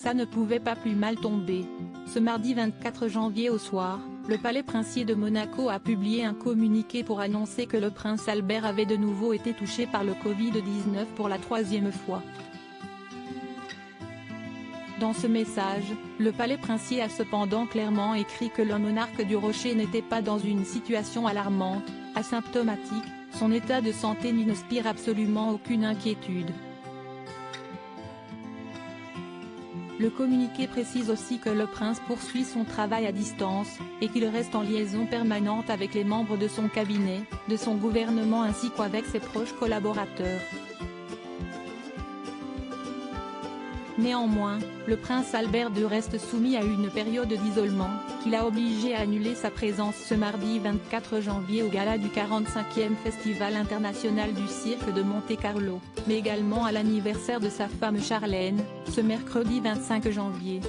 Ça ne pouvait pas plus mal tomber. Ce mardi 24 janvier au soir, le palais princier de Monaco a publié un communiqué pour annoncer que le prince Albert avait de nouveau été touché par le Covid-19 pour la 3e fois. Dans ce message, le palais princier a cependant clairement écrit que le monarque du Rocher n'était pas dans une situation alarmante, asymptomatique, son état de santé n'inspire absolument aucune inquiétude. Le communiqué précise aussi que le prince poursuit son travail à distance, et qu'il reste en liaison permanente avec les membres de son cabinet, de son gouvernement ainsi qu'avec ses proches collaborateurs. Néanmoins, le prince Albert II reste soumis à une période d'isolement, qui l'a obligé à annuler sa présence ce mardi 24 janvier au gala du 45e Festival international du cirque de Monte-Carlo, mais également à l'anniversaire de sa femme Charlène, ce mercredi 25 janvier.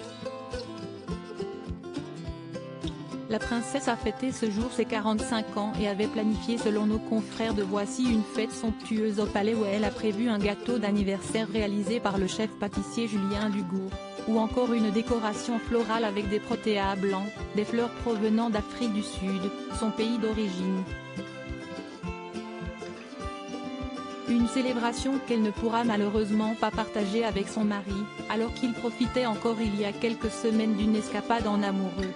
La princesse a fêté ce jour ses 45 ans et avait planifié selon nos confrères de Voici une fête somptueuse au palais où elle a prévu un gâteau d'anniversaire réalisé par le chef pâtissier Julien Dugour, ou encore une décoration florale avec des protéas blancs, des fleurs provenant d'Afrique du Sud, son pays d'origine. Une célébration qu'elle ne pourra malheureusement pas partager avec son mari, alors qu'il profitait encore il y a quelques semaines d'une escapade en amoureux.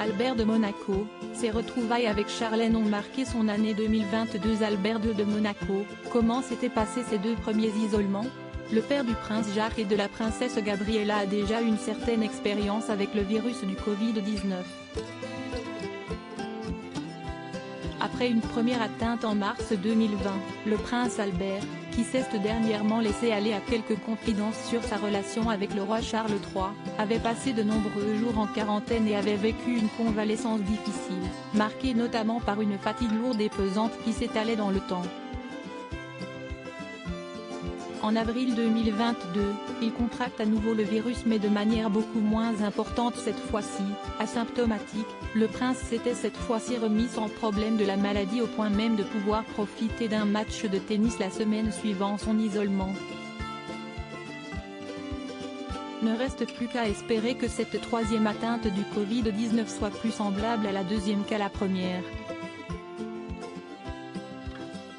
Albert de Monaco, ses retrouvailles avec Charlène ont marqué son année 2022. Albert II de Monaco, comment s'étaient passés ces 2 premiers isolements? Le père du prince Jacques et de la princesse Gabriella a déjà une certaine expérience avec le virus du Covid-19. Après une première atteinte en mars 2020, le prince Albert, qui s'est dernièrement laissé aller à quelques confidences sur sa relation avec le roi Charles III, avait passé de nombreux jours en quarantaine et avait vécu une convalescence difficile, marquée notamment par une fatigue lourde et pesante qui s'étalait dans le temps. En avril 2022, il contracte à nouveau le virus mais de manière beaucoup moins importante cette fois-ci, asymptomatique. Le prince s'était cette fois-ci remis sans problème de la maladie au point même de pouvoir profiter d'un match de tennis la semaine suivant son isolement. Ne reste plus qu'à espérer que cette 3e atteinte du Covid-19 soit plus semblable à la 2e qu'à la première.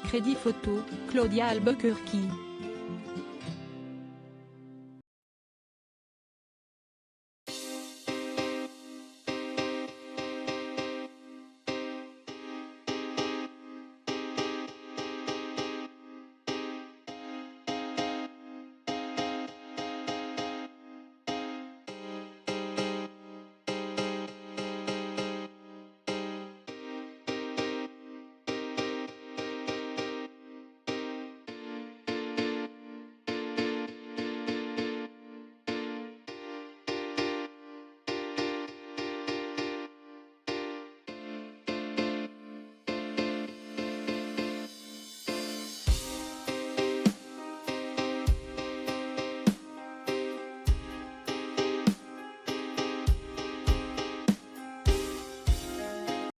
Crédit photo, Claudia Albuquerque.